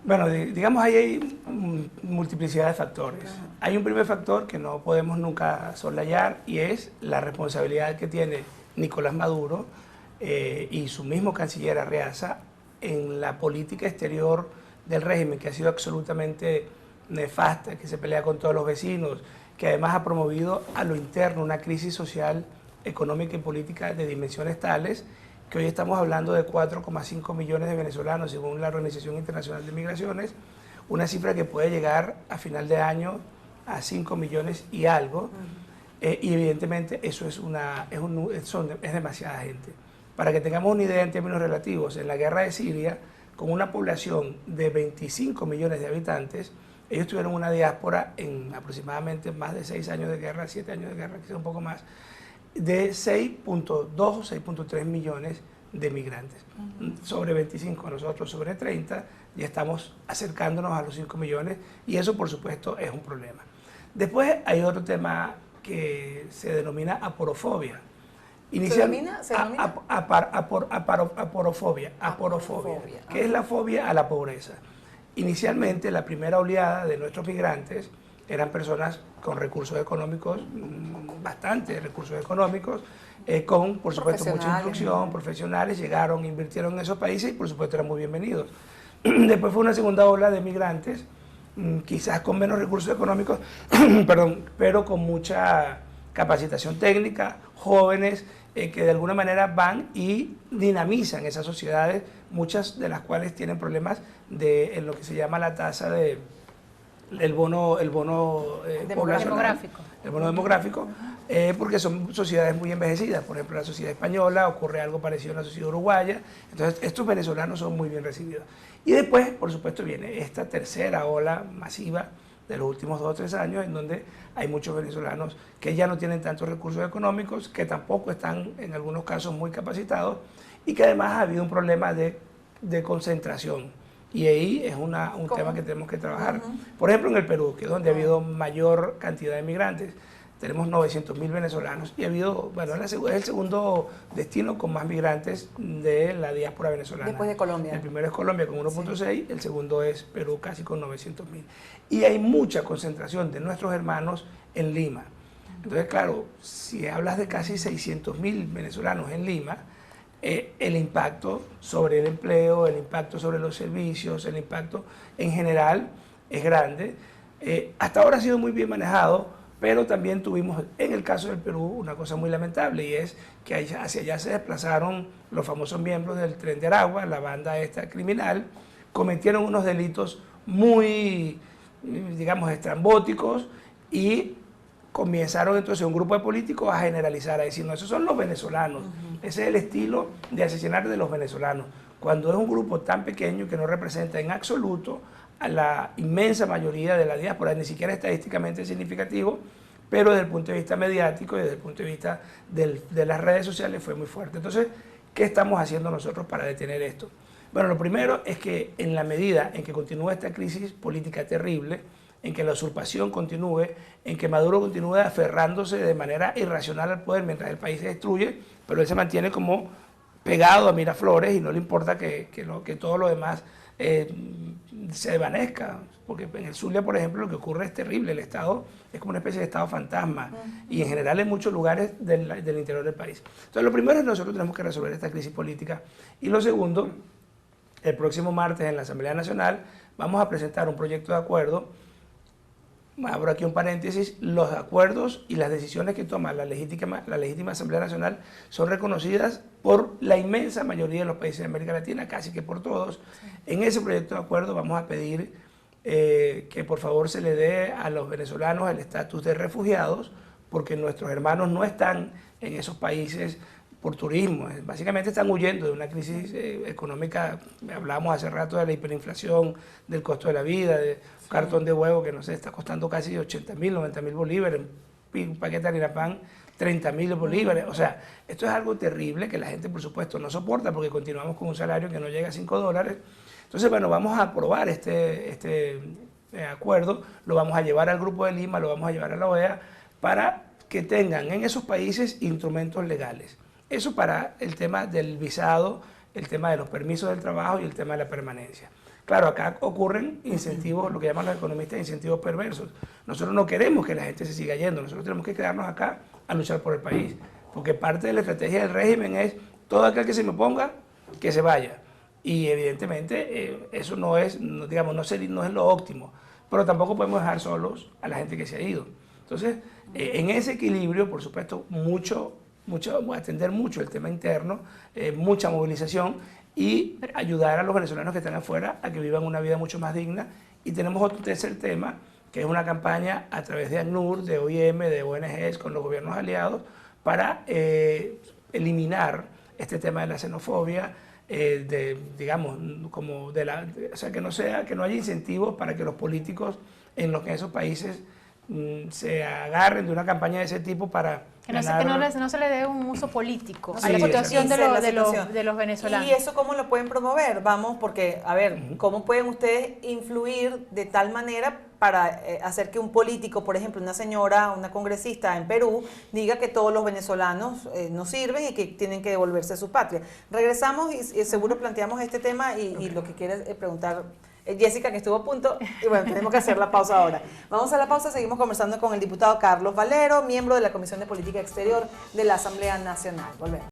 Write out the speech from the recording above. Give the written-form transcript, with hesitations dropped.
Bueno, digamos ahí hay multiplicidad de factores. Hay un primer factor que no podemos nunca soslayar y es la responsabilidad que tiene Nicolás Maduro y su mismo canciller Arreaza en la política exterior del régimen, que ha sido absolutamente nefasta, que se pelea con todos los vecinos, que además ha promovido a lo interno una crisis social, económica y política de dimensiones tales que hoy estamos hablando de 4,5 millones de venezolanos, según la Organización Internacional de Migraciones, una cifra que puede llegar a final de año a 5 millones y algo, y evidentemente eso es demasiada gente. Para que tengamos una idea en términos relativos, en la guerra de Siria, con una población de 25 millones de habitantes, ellos tuvieron una diáspora en aproximadamente más de 6 años de guerra, 7 años de guerra, quizás un poco más, de 6,2 o 6,3 millones de migrantes. Sobre 25, nosotros sobre 30, ya estamos acercándonos a los 5 millones y eso por supuesto es un problema. Después hay otro tema que se denomina aporofobia. Aporofobia, que es la fobia a la pobreza. Inicialmente, la primera oleada de nuestros migrantes eran personas con recursos económicos, bastantes recursos económicos, con, por supuesto, mucha instrucción, profesionales, llegaron, invirtieron en esos países y, por supuesto, eran muy bienvenidos. Después fue una segunda ola de migrantes, quizás con menos recursos económicos, perdón, pero con mucha capacitación técnica, jóvenes, que de alguna manera van y dinamizan esas sociedades, muchas de las cuales tienen problemas en lo que se llama la tasa de el bono demográfico. El bono demográfico, porque son sociedades muy envejecidas. Por ejemplo, la sociedad española, ocurre algo parecido a la sociedad uruguaya. Entonces, estos venezolanos son muy bien recibidos. Y después, por supuesto, viene esta tercera ola masiva de los últimos 2 o 3 años, en donde hay muchos venezolanos que ya no tienen tantos recursos económicos, que tampoco están, en algunos casos, muy capacitados, y que además ha habido un problema de concentración. Y ahí es un tema que tenemos que trabajar. Por ejemplo, en el Perú, que es donde ha habido mayor cantidad de migrantes, tenemos 900.000 venezolanos y ha habido, bueno, es el segundo destino con más migrantes de la diáspora venezolana. Después de Colombia. El primero es Colombia con 1,6, el segundo es Perú casi con 900.000. Y hay mucha concentración de nuestros hermanos en Lima. Entonces, claro, si hablas de casi 600.000 venezolanos en Lima, el impacto sobre el empleo, el impacto sobre los servicios, el impacto en general es grande. Hasta ahora ha sido muy bien manejado, pero también tuvimos, en el caso del Perú, una cosa muy lamentable, y es que hacia allá se desplazaron los famosos miembros del Tren de Aragua, la banda esta criminal, cometieron unos delitos muy, digamos, estrambóticos, y comenzaron entonces un grupo de políticos a generalizar, a decir, no, esos son los venezolanos, ese es el estilo de asesinar de los venezolanos, cuando es un grupo tan pequeño que no representa en absoluto a la inmensa mayoría de la diáspora, ni siquiera estadísticamente significativo, pero desde el punto de vista mediático y desde el punto de vista de las redes sociales fue muy fuerte. Entonces, ¿qué estamos haciendo nosotros para detener esto? Bueno, lo primero es que en la medida en que continúa esta crisis política terrible, en que la usurpación continúe, en que Maduro continúe aferrándose de manera irracional al poder mientras el país se destruye, pero él se mantiene como pegado a Miraflores y no le importa que todo lo demás se desvanezca, porque en el Zulia, por ejemplo, lo que ocurre es terrible, el Estado es como una especie de Estado fantasma y en general en muchos lugares del interior del país. Entonces, lo primero es que nosotros tenemos que resolver esta crisis política y lo segundo, el próximo martes en la Asamblea Nacional vamos a presentar un proyecto de acuerdo. Abro aquí un paréntesis, los acuerdos y las decisiones que toma la legítima Asamblea Nacional son reconocidas por la inmensa mayoría de los países de América Latina, casi que por todos. Sí. En ese proyecto de acuerdo vamos a pedir que por favor se le dé a los venezolanos el estatus de refugiados, porque nuestros hermanos no están en esos países por turismo, básicamente están huyendo de una crisis económica. Hablábamos hace rato de la hiperinflación, del costo de la vida, de un cartón de huevo que no sé, está costando casi 80.000, 90.000 bolívares, un paquete de harina pan, 30.000 bolívares. O sea, esto es algo terrible que la gente, por supuesto, no soporta porque continuamos con un salario que no llega a $5. Entonces, bueno, vamos a aprobar este acuerdo, lo vamos a llevar al Grupo de Lima, lo vamos a llevar a la OEA para que tengan en esos países instrumentos legales. Eso para el tema del visado, el tema de los permisos del trabajo y el tema de la permanencia. Claro, acá ocurren incentivos, lo que llaman los economistas incentivos perversos. Nosotros no queremos que la gente se siga yendo, nosotros tenemos que quedarnos acá a luchar por el país, porque parte de la estrategia del régimen es todo aquel que se me oponga, que se vaya. Y evidentemente eso no es, digamos, no es lo óptimo, pero tampoco podemos dejar solos a la gente que se ha ido. Entonces, en ese equilibrio, por supuesto, atender mucho el tema interno, mucha movilización y ayudar a los venezolanos que están afuera a que vivan una vida mucho más digna. Y tenemos otro tercer tema, que es una campaña a través de ACNUR, de OIM, de ONGs, con los gobiernos aliados, para eliminar este tema de la xenofobia, digamos, o sea, que no haya incentivos para que los políticos en esos países se agarren de una campaña de ese tipo para que no se le dé un uso político Sí, a la situación exacto. de los venezolanos. ¿Y eso cómo lo pueden promover? Vamos, porque, a ver, ¿cómo pueden ustedes influir de tal manera para hacer que un político, por ejemplo, una señora, una congresista en Perú, diga que todos los venezolanos no sirven y que tienen que devolverse a su patria? Regresamos y seguro planteamos este tema y lo que quieres preguntar Jessica, que estuvo a punto, y bueno, tenemos que hacer la pausa ahora. Vamos a la pausa, seguimos conversando con el diputado Carlos Valero, miembro de la Comisión de Política Exterior de la Asamblea Nacional. Volvemos.